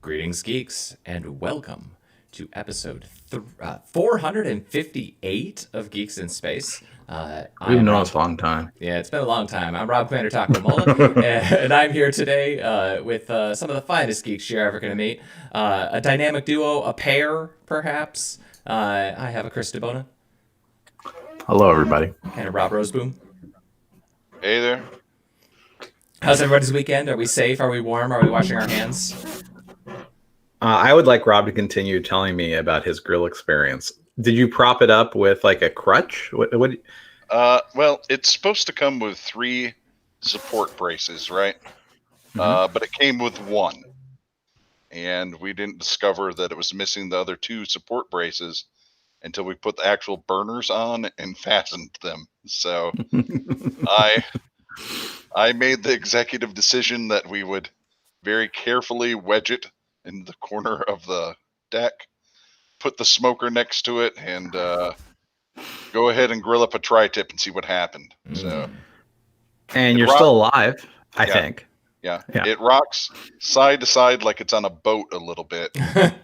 Greetings, geeks, and welcome to episode 458 of Geeks in Space. We've known us a long time. Yeah, it's been a long time. I'm Rob Commander Takamola, and I'm here today with some of the finest geeks you're ever going to meet. A dynamic duo, a pair, perhaps. I have a Chris DeBona. Hello, everybody. And a Rob Roseboom. Hey there. How's everybody's weekend? Are we safe? Are we warm? Are we washing our hands? I would like Rob to continue telling me about his grill experience. Did you prop it up with like a crutch? What? Well, it's supposed to come with 3 support braces, right? Mm-hmm. But it came with 1. And we didn't discover that it was missing the other 2 support braces until we put the actual burners on and fastened them. So I made the executive decision that we would very carefully wedge it in the corner of the deck, put the smoker next to it, and go ahead and grill up a tri-tip and see what happened. So, and you're still alive, I think. Yeah, it rocks side to side like it's on a boat a little bit,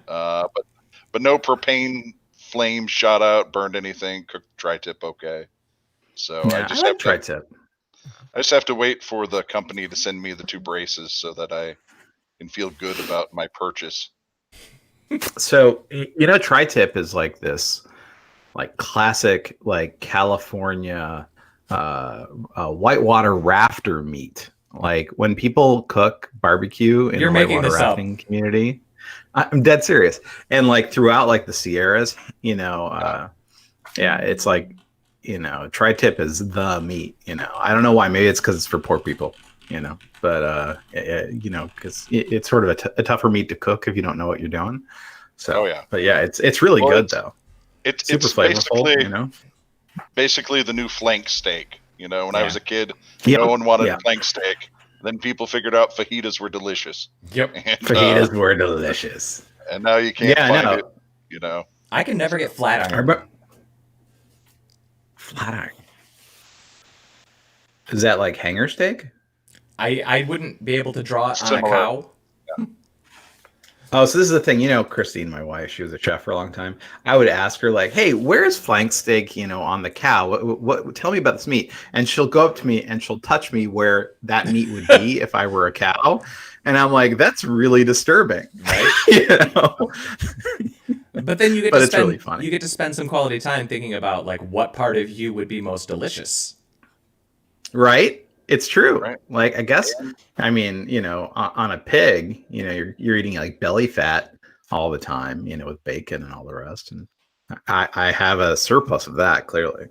but no propane flame shot out, burned anything. Cooked tri-tip okay. So I like tri-tip. I just have to wait for the company to send me the 2 braces so that I can feel good about my purchase. So, tri-tip is like this, like classic, like California whitewater rafter meat. Like when people cook barbecue in the whitewater rafting community, I'm dead serious. And like throughout like the Sierras, it's like, tri-tip is the meat. I don't know why. Maybe it's because it's for poor people. But because it's sort of a tougher meat to cook if you don't know what you're doing. So, but yeah, it's really good though. It's super flavorful. Basically the new flank steak. When I was a kid, no one wanted flank steak. Then people figured out fajitas were delicious. Yep, and, fajitas were delicious. And now you can't find it. I can never get flat iron. Flat iron. Is that like hanger steak? I wouldn't be able to draw it on a cow. Yeah. Oh, so this is the thing, Christine, my wife, she was a chef for a long time. I would ask her like, "Hey, where's flank steak, on the cow? What tell me about this meat?" And she'll go up to me and she'll touch me where that meat would be if I were a cow. And I'm like, that's really disturbing, right? But then it's really funny. You get to spend some quality time thinking about like what part of you would be most delicious. Right? It's true. Right. Like, I guess, I mean, on a pig, you're eating like belly fat all the time, with bacon and all the rest. And I have a surplus of that, clearly.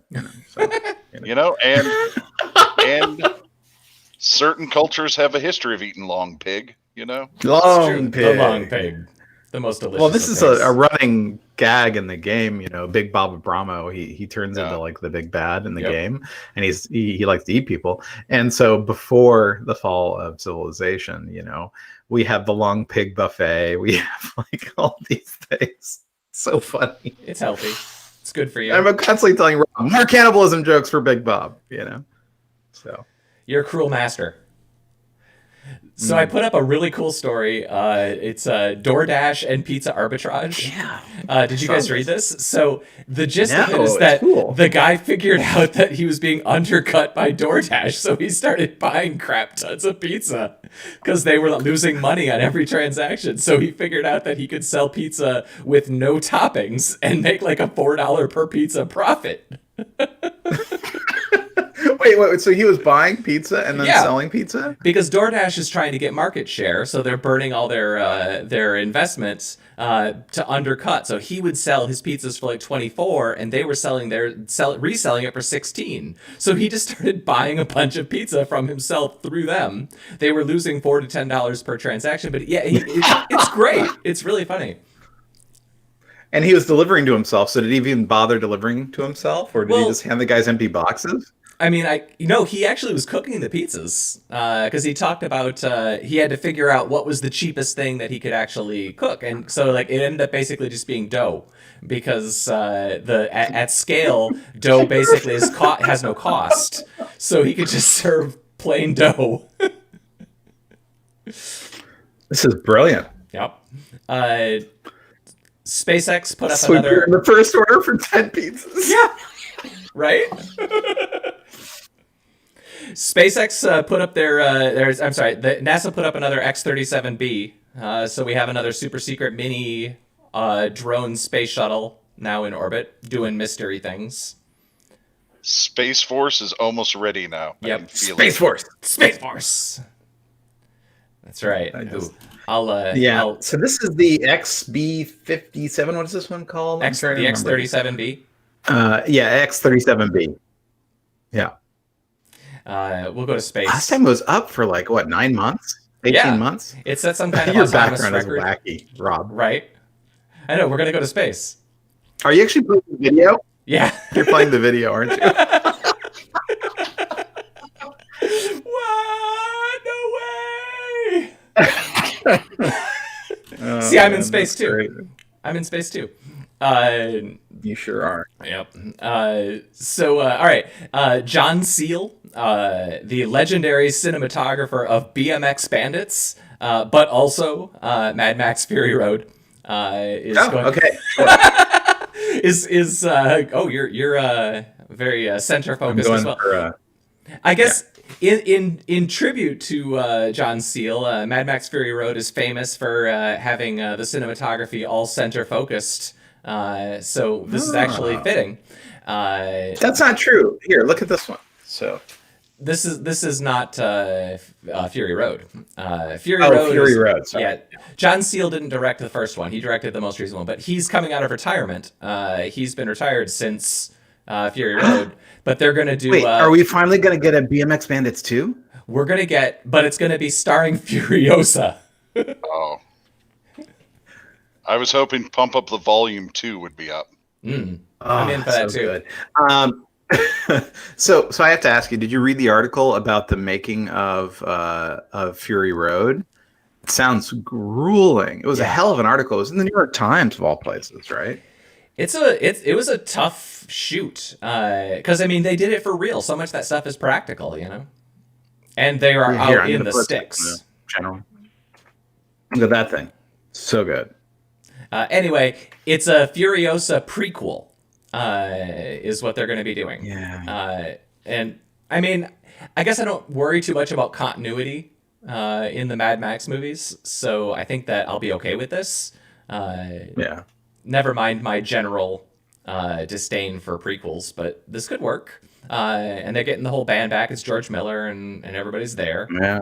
And certain cultures have a history of eating long pig, Long pig. The long pig. The most delicious. Well, this is a running gag in the game, Big Bob Bramo. He turns into like the big bad in the game, and he likes to eat people. And so before the fall of civilization, we have the long pig buffet. We have like all these things. It's so funny. It's healthy. It's good for you. I'm constantly telling Rob more cannibalism jokes for Big Bob. So you're a cruel master. So I put up a really cool story. It's Doordash and pizza arbitrage. Yeah. Did you guys read this? So the gist of it is that the guy figured out that he was being undercut by Doordash, so he started buying crap tons of pizza because they were losing money on every transaction. So he figured out that he could sell pizza with no toppings and make like a $4 per pizza profit. Wait, so he was buying pizza and then selling pizza? Because DoorDash is trying to get market share, so they're burning all their investments to undercut. So he would sell his pizzas for like 24, and they were reselling it for 16. So he just started buying a bunch of pizza from himself through them. They were losing $4 to $10 per transaction, but it's great. It's really funny. And he was delivering to himself. So did he even bother delivering to himself, or did he just hand the guys empty boxes? I mean, he actually was cooking the pizzas because he talked about he had to figure out what was the cheapest thing that he could actually cook, and so like it ended up basically just being dough because at scale dough basically has no cost, so he could just serve plain dough. This is brilliant. Yep. SpaceX put up So another. the first order for 10 pizzas. Yeah. Right. SpaceX put up I'm sorry. NASA put up another X37B. So we have another super secret mini drone space shuttle now in orbit doing mystery things. Space Force is almost ready now. Yep. I can feel Space it. Force. Space Force. That's right. Yeah. I'll So this is the XB57. What is this one called? the X37B. Yeah, X37B. Yeah. We'll go to space. Last time it was up for like what, 9 months? 18 months? It set some kind of Your autonomous background is record. wacky, Rob. Right. I know. We're gonna go to space. Are you actually playing the video? Yeah. You're playing the video, aren't you? What? No way! Oh, See, I'm in man, space that's too. great. I'm in space too. You sure are. Yep. All right. John Seale, the legendary cinematographer of BMX Bandits, but also Mad Max Fury Road, is going. Okay. You're very center I'm focused going as well. for, I guess in tribute to John Seale, Mad Max Fury Road is famous for having the cinematography all center focused. So this is actually fitting. That's not true. Here, look at this one. So This is not Fury Road. Fury Road. Sorry. Yeah, John Seale didn't direct the first one. He directed the most recent one, but he's coming out of retirement. He's been retired since Fury Road, but they're gonna do. Wait, are we finally gonna get a BMX Bandits 2? We're gonna get, but it's gonna be starring Furiosa. Oh. I was hoping Pump Up the Volume 2 would be up. I'm in for that too. Good. So I have to ask you, did you read the article about the making of Fury Road? It sounds grueling. It was a hell of an article. It was in the New York Times of all places, right? It was a tough shoot because I mean they did it for real. So much of that stuff is practical, you know, and they are out in the sticks. General, look at that thing, so good. Anyway, it's a Furiosa prequel, is what they're going to be doing. Yeah. And I mean, I guess I don't worry too much about continuity in the Mad Max movies, so I think that I'll be okay with this. Yeah. Never mind my general disdain for prequels, but this could work. And they're getting the whole band back. It's George Miller and everybody's there. Yeah.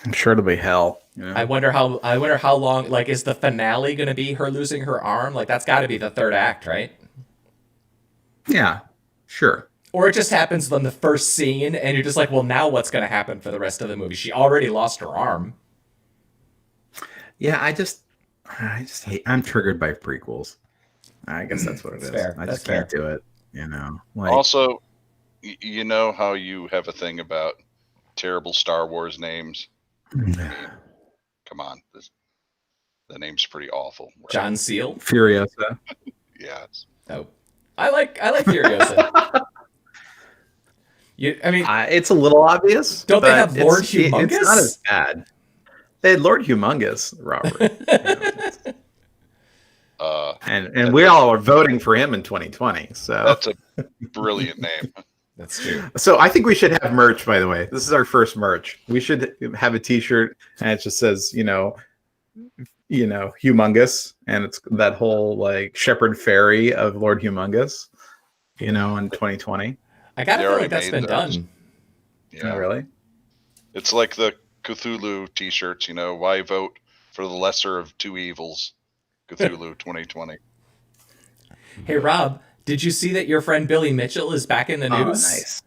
I'm sure it'll be hell. You know? I wonder how long. Like, is the finale going to be her losing her arm? Like, that's got to be the third act, right? Yeah. Sure. Or it just happens in the first scene, and you're just like, well, now what's going to happen for the rest of the movie? She already lost her arm. Yeah. I just hate. I'm triggered by prequels. I guess that's what it is. Fair. I just can't do it. You know. Like, Also, you know how you have a thing about terrible Star Wars names? Come on. The name's pretty awful. Right? John Seale. Furiosa. Yeah. Oh, I like Furiosa. It's a little obvious. Don't they have but Lord Humongous? It's not as bad. They had Lord Humongous, Robert. And we all are voting for him in 2020. So that's a brilliant name. That's true. So I think we should have merch, by the way. This is our first merch. We should have a t-shirt and it just says, humongous. And it's that whole like Shepherd Ferry of Lord Humongous, in 2020. I gotta feel like that's been done. Yeah. Oh, really? It's like the Cthulhu t-shirts, why vote for the lesser of two evils? Cthulhu 2020. Hey, Rob, did you see that your friend Billy Mitchell is back in the news? Oh, nice.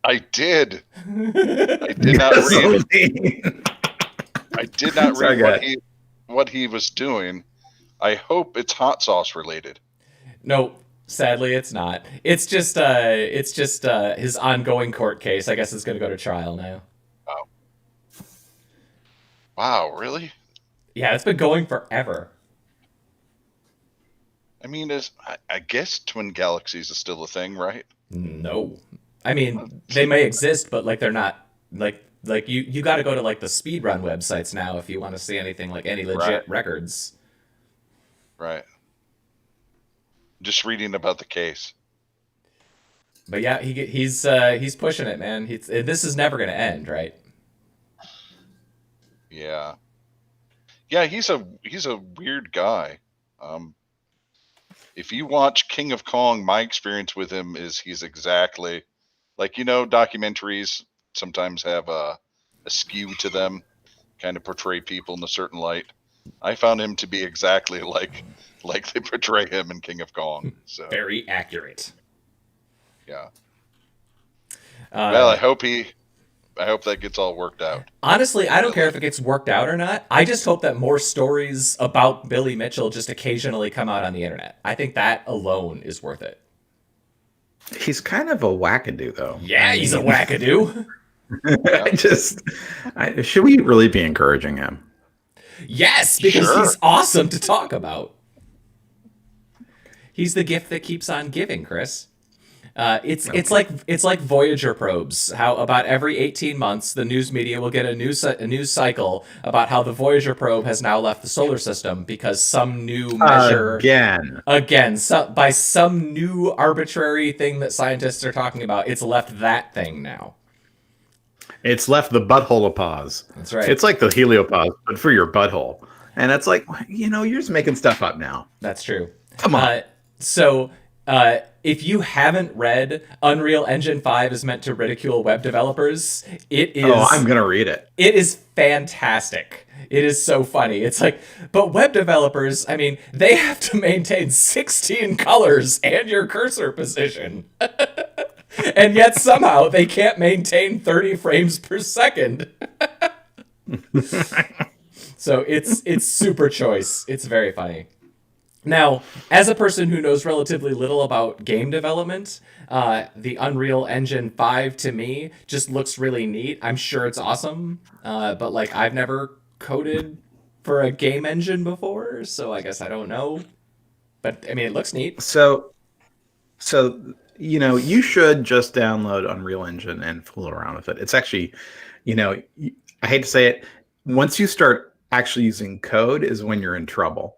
I did. I did not read. I did not read what he was doing. I hope it's hot sauce related. No, sadly, it's not. It's just his ongoing court case. I guess it's going to go to trial now. Oh. Wow, really? Yeah, it's been going forever. I mean, I guess twin galaxies is still a thing, right? No. I mean, they may exist, but like they're not like Like you got to go to like the speedrun websites now if you want to see anything like any legit records. Right. Just reading about the case. But yeah, he's pushing it, man. This is never going to end, right? Yeah. Yeah, he's a weird guy. If you watch King of Kong, my experience with him is he's exactly like, documentaries sometimes have a skew to them, kind of portray people in a certain light. I found him to be exactly like they portray him in King of Kong. So very accurate. Yeah. Well, I hope that gets all worked out. Honestly, I don't care if it gets worked out or not. I just hope that more stories about Billy Mitchell just occasionally come out on the internet. I think that alone is worth it. He's kind of a wackadoo, though. Yeah, he's a wackadoo. Should we really be encouraging him? Yes, because he's awesome to talk about. He's the gift that keeps on giving, Chris. It's like Voyager probes. How about every 18 months the news media will get a news cycle about how the Voyager probe has now left the solar system because some new measure by some new arbitrary thing that scientists are talking about. It's left that thing now. It's left the butthole-opause. That's right. It's like the heliopause, but for your butthole. And it's like, you're just making stuff up now. That's true. Come on. If you haven't read Unreal Engine 5 is meant to ridicule web developers, it is... Oh, I'm going to read it. It is fantastic. It is so funny. It's like, but web developers, I mean, they have to maintain 16 colors and your cursor position. And yet somehow they can't maintain 30 frames per second. So it's super choice. It's very funny. Now, as a person who knows relatively little about game development, the Unreal Engine 5 to me just looks really neat. I'm sure it's awesome, but like I've never coded for a game engine before, so I guess I don't know. But I mean, it looks neat. So you should just download Unreal Engine and fool around with it. It's actually, I hate to say it, once you start actually using code is when you're in trouble.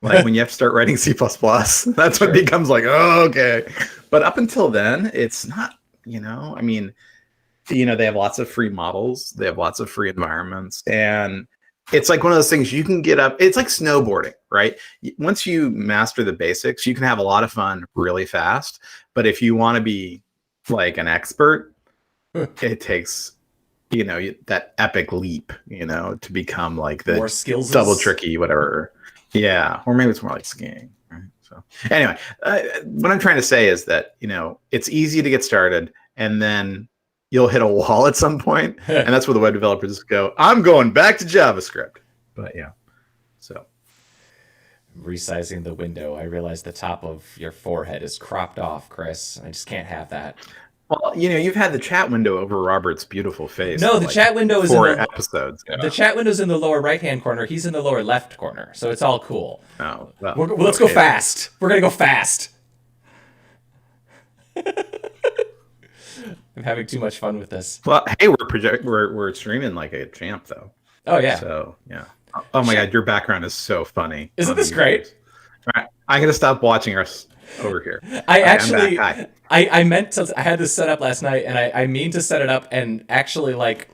Like when you have to start writing C++, that's when it becomes like, oh, okay. But up until then, it's not, they have lots of free models. They have lots of free environments. And it's like one of those things you can get up. It's like snowboarding, right? Once you master the basics, you can have a lot of fun really fast. But if you want to be like an expert, it takes, that epic leap, to become like the more skills, double tricky, whatever. Yeah, or maybe it's more like skiing. Right? So anyway, what I'm trying to say is that, it's easy to get started and then you'll hit a wall at some point, and that's where the web developers go, I'm going back to JavaScript. But yeah, so. Resizing the window, I realize the top of your forehead is cropped off, Chris. I just can't have that. Well, you've had the chat window over Robert's beautiful face. No, the chat window is 4 episodes. The chat window's in the lower right-hand corner. He's in the lower left corner, so it's all cool. Oh, well, let's go fast. We're gonna go fast. I'm having too much fun with this. Well, hey, we're streaming like a champ, though. Oh yeah. So yeah. Oh my God, your background is so funny. Isn't this great? All right, I'm gonna stop watching us over here. I meant to. I had this set up last night, and I mean to set it up and actually like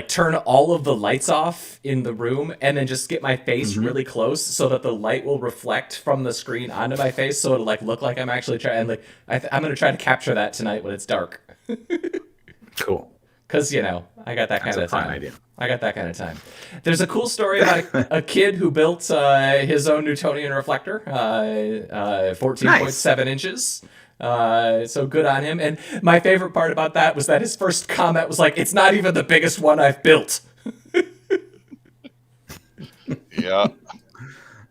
turn all of the lights off in the room, and then just get my face really close so that the light will reflect from the screen onto my face, so it'll like look like I'm actually trying. And I'm gonna try to capture that tonight when it's dark. Cool. Because I got that kind of time. Idea. I got that kind of time. There's a cool story about a kid who built his own Newtonian reflector, 14.7 inches. So good on him. And my favorite part about that was that his first comment was like, "It's not even the biggest one I've built." Yeah.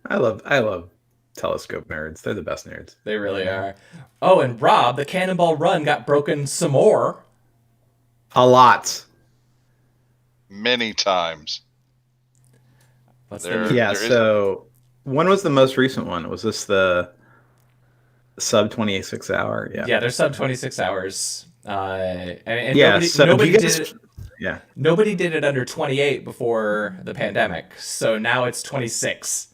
I love telescope nerds. They're the best nerds. They really are. Oh, and Rob, the cannonball run got broken some more. A lot. Many times. So when was the most recent one? Was this the sub 26 hour? Yeah, they're sub 26 hours. And yeah, nobody did Yeah. Nobody did it under 28 before the pandemic, so now it's 26.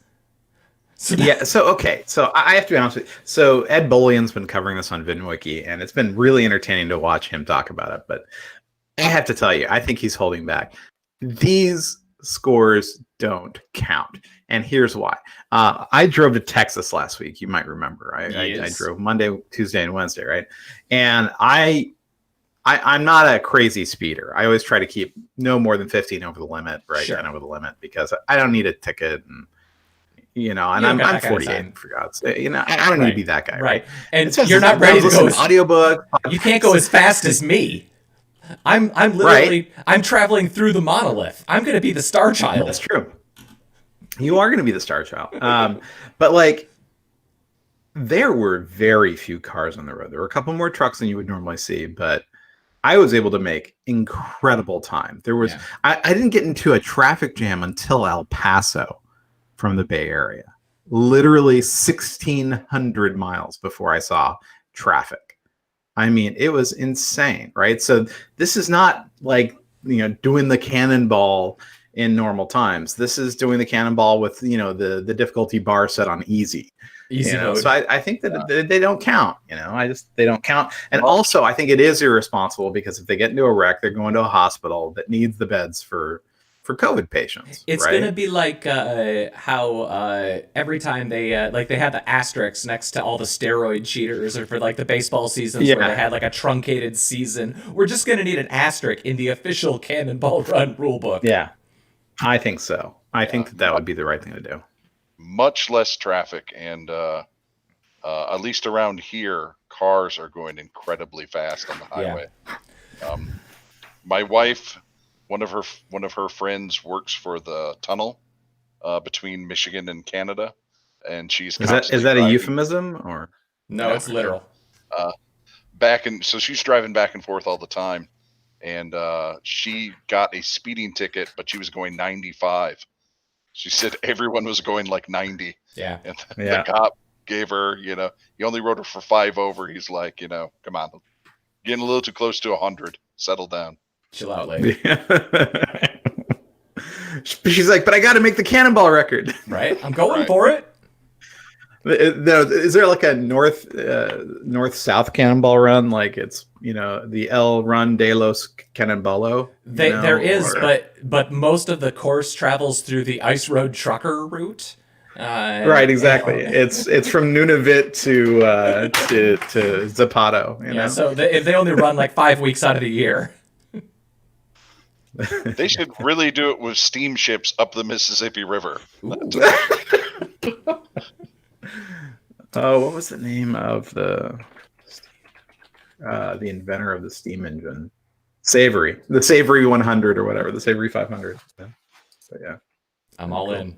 So Yeah. So okay. So I have to be honest with you. So Ed Bollion's been covering this on VinWiki, and it's been really entertaining to watch him talk about it. But I have to tell you, I think he's holding back. These scores don't count, and here's why. I drove to Texas last week. You might remember. I Yes. drove Monday, Tuesday, and Wednesday, right? And I'm not a crazy speeder. I always try to keep no more than 15 over the limit, right? Sure. 10 over the limit, because I don't need a ticket, and and You don't I'm got that kind of 48 time. for God's sake. I don't need to be that guy, right? And It's just- you're not ready to listen go. As, audiobook. you can't go as fast as me. I'm literally I'm traveling through the monolith. I'm going to be the star child. That's true. You are going to be the star child. But like, there were very few cars on the road. There were a couple more trucks than you would normally see, but I was able to make incredible time. There was, I didn't get into a traffic jam until El Paso from the Bay Area. Literally 1,600 miles before I saw traffic. I mean, it was insane, right? So this is not like, doing the cannonball in normal times. This is doing the cannonball with, the difficulty bar set on easy. Easy mode. So I think that they don't count. They don't count. And also, I think it is irresponsible, because if they get into a wreck, they're going to a hospital that needs the beds for COVID patients. It's right? going to be like how every time they they had the asterisks next to all the steroid cheaters, or for like the baseball seasons where they had like a truncated season. We're just going to need an asterisk in the official Cannonball Run rulebook. Yeah, I think so. I think that would be the right thing to do. Much less traffic, and at least around here, cars are going incredibly fast on the highway. My wife, one of her friends works for the tunnel between Michigan and Canada, and she's is that a driving, euphemism, or No, it's literal. so she's driving back and forth all the time, and she got a speeding ticket, but she was going 95. She said everyone was going like 90. Yeah. And the cop gave her, he only wrote her for 5 over. He's like, come on, getting a little too close to 100. Settle down. Chill out, lady. She's like, but I got to make the cannonball record. Right? I'm going for it. Is there like a north-south cannonball run? Like it's, the El Run de los Cannonballo? There is, but most of the course travels through the ice road trucker route. Right, exactly. It's from Nunavut to Zapata. So they only run like 5 weeks out of the year. They should really do it with steamships up the Mississippi River. Oh, what was the name of the inventor of the steam engine? The Savory 100 or whatever, the Savory 500. So yeah, I'm all in.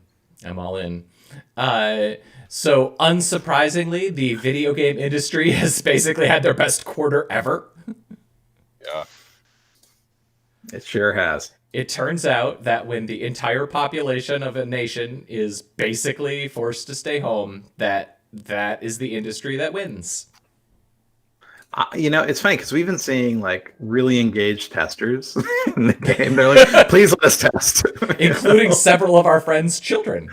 So unsurprisingly, the video game industry has basically had their best quarter ever. Yeah. It sure has. It turns out that when the entire population of a nation is basically forced to stay home, that is the industry that wins. It's funny because we've been seeing like really engaged testers in the game. They're like, please let us test. Including several of our friends' children.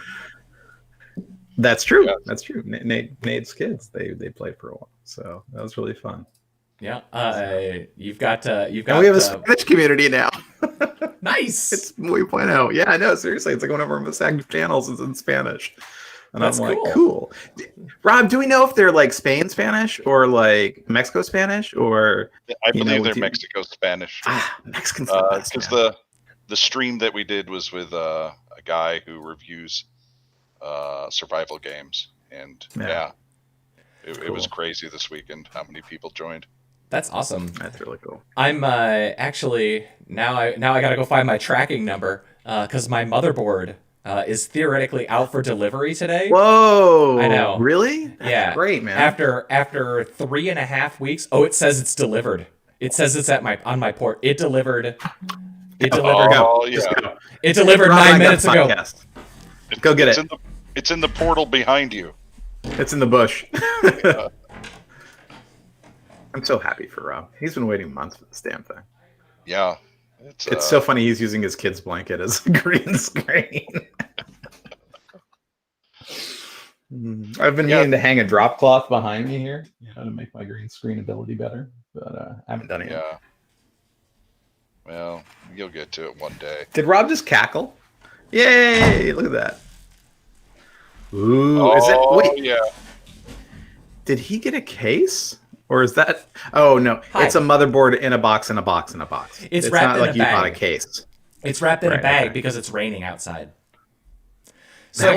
That's true. Yeah. That's true. Nate's kids, they played for a while. So that was really fun. Yeah. You've got. And we have a Spanish community now. Nice. It's muy bueno. Yeah, I know. Seriously, it's like one of our most active channels is in Spanish. And That's I'm like, cool. Rob, do we know if they're like Spain Spanish or like Mexico Spanish, or? I believe they're Mexico Spanish. Mexican Spanish. Because the stream that we did was with a guy who reviews survival games, and it was crazy this weekend how many people joined. That's awesome. That's really cool. I'm actually now I got to go find my tracking number because my motherboard is theoretically out for delivery today. Whoa! I know. Really? That's great, man. After 3.5 weeks. Oh, it says it's delivered. It says it's on my port. It delivered. It delivered. Oh, yeah. It delivered 9 minutes ago. Go get it. It's in the portal behind you. It's in the bush. I'm so happy for Rob. He's been waiting months for this damn thing. Yeah. It's so funny he's using his kid's blanket as a green screen. I've been meaning to hang a drop cloth behind me here, to make my green screen ability better, but I haven't done it yet. Yeah. Well, you'll get to it one day. Did Rob just cackle? Yay! Look at that. Ooh, is it? Wait, yeah. did he get a case? Or is that? Oh no, it's a motherboard in a box, in a box, in a box. It's wrapped not in like a you bag. bought a case. It's wrapped in a bag because it's raining outside. So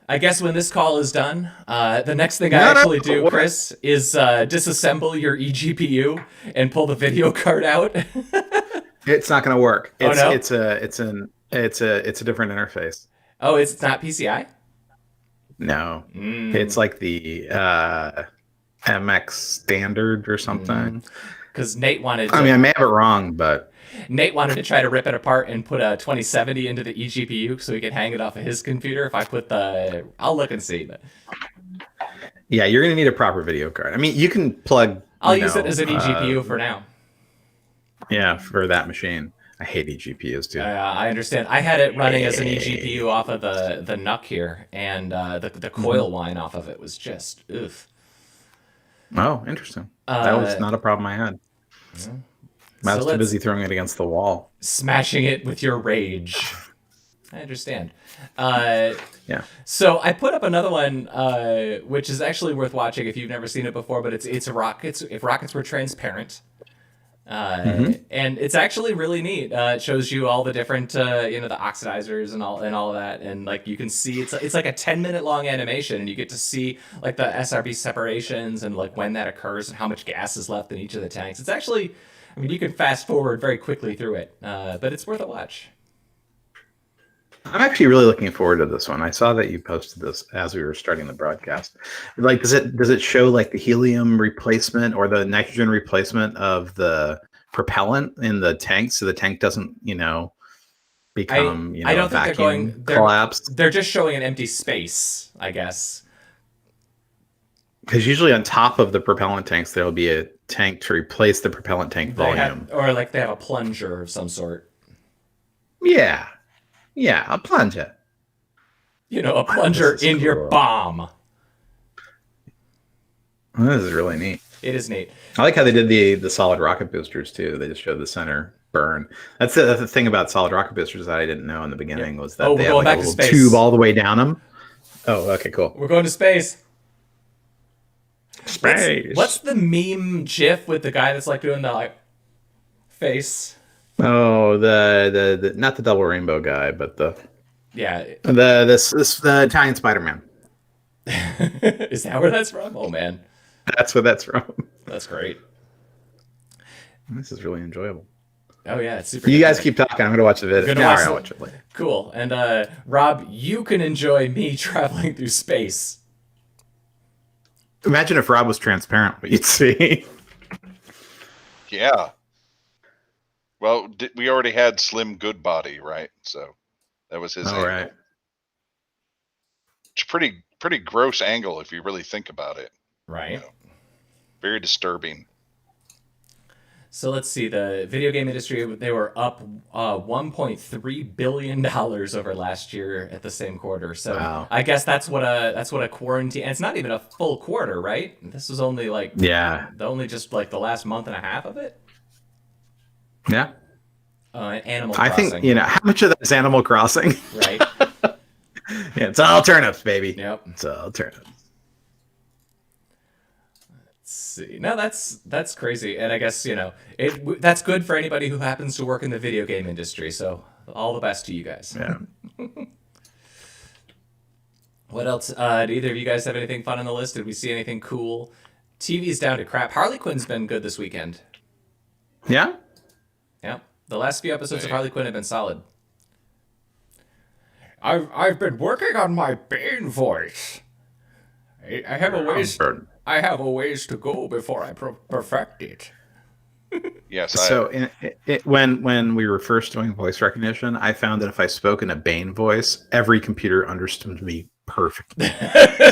I guess when this call is done, the next thing I actually do, Chris, is disassemble your eGPU and pull the video card out. It's not going to work. It's no? it's a different interface. Oh, it's not PCI? No, it's like the MX standard or something. Because Nate wanted. I mean, I may have it wrong, but Nate wanted to try to rip it apart and put a 2070 into the eGPU so he could hang it off of his computer. If I put I'll look and see. But yeah, you're going to need a proper video card. I mean, you can plug. I'll use it as an eGPU for now. Yeah, for that machine. I hate eGPUs too. I understand. I had it running as an eGPU off of the NUC here, and the coil wine off of it was just oof. Oh, interesting. That was not a problem I had. Yeah. I was too busy throwing it against the wall. Smashing it with your rage. I understand. Yeah. So I put up another one, which is actually worth watching if you've never seen it before, but it's rockets. If rockets were transparent. And it's actually really neat. It shows you all the different, the oxidizers and all of that, and like you can see it's like a 10-minute long animation, and you get to see like the SRB separations and like when that occurs and how much gas is left in each of the tanks. It's actually, I mean, you can fast forward very quickly through it, but it's worth a watch. I'm actually really looking forward to this one. I saw that you posted this as we were starting the broadcast. Like, does it show like the helium replacement or the nitrogen replacement of the propellant in the tank, so the tank doesn't, become I don't vacuum think collapse? They're just showing an empty space, I guess. Because usually on top of the propellant tanks, there will be a tank to replace the propellant tank volume, or like they have a plunger of some sort. Yeah. Yeah, a plunger. A plunger in your bomb. This is really neat. It is neat. I like how they did the solid rocket boosters too. They just showed the center burn. That's the thing about solid rocket boosters that I didn't know in the beginning was that they have like a little tube all the way down them. Oh, okay, cool. We're going to space. Space. What's the meme GIF with the guy that's like doing the face? Oh, the not the double rainbow guy, but the Italian Spider-Man. Is that where that's from? Oh man, that's where that's from. That's great. This is really enjoyable. Oh yeah, it's super. You guys keep talking. I'm gonna watch the video. I'll watch it later. Cool. And Rob, you can enjoy me traveling through space. Imagine if Rob was transparent, what you'd see. Yeah. Well, we already had Slim Goodbody, right? So that was his angle. Right. It's pretty gross angle if you really think about it. Right. Very disturbing. So let's see. The video game industry, they were up $1.3 billion over last year at the same quarter. So wow. I guess that's what a quarantine. And it's not even a full quarter, right? This was only just like the last month and a half of it. Yeah. Animal Crossing. I think, how much of that is Animal Crossing? Right. Yeah, it's all turnips, baby. Yep. It's all turnips. Let's see. No, that's crazy. And I guess, that's good for anybody who happens to work in the video game industry. So all the best to you guys. Yeah. What else? Did either of you guys have anything fun on the list? Did we see anything cool? TV's down to crap. Harley Quinn's been good this weekend. Yeah? Yeah, the last few episodes of Harley Quinn have been solid. I've been working on my Bane voice. I have a ways to go before I perfect it. Yes. So when we were first doing voice recognition, I found that if I spoke in a Bane voice, every computer understood me perfectly.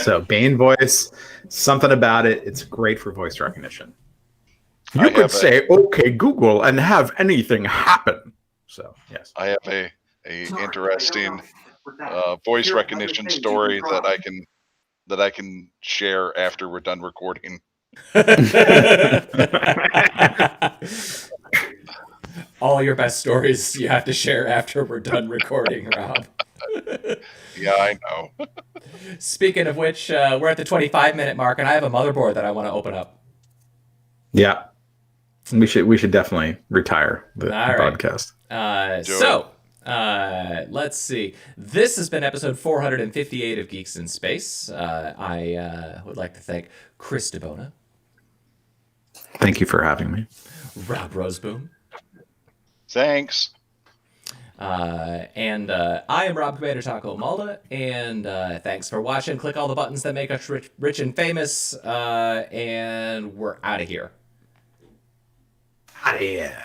So Bane voice, something about it, it's great for voice recognition. You could say, "Okay, Google," and have anything happen. So yes, I have a interesting voice recognition story that I can share after we're done recording. All your best stories you have to share after we're done recording, Rob. Yeah, I know. Speaking of which, we're at the 25-minute mark, and I have a motherboard that I want to open up. yeah, we should definitely retire the All right. podcast. Let's see. This has been episode 458 of Geeks in Space. I would like to thank Chris DeBona. Thank you for having me. Rob Roseboom. Thanks. And I am Rob Commander Taco Malda, and thanks for watching. Click all the buttons that make us rich and famous, and we're out of here. Out of here.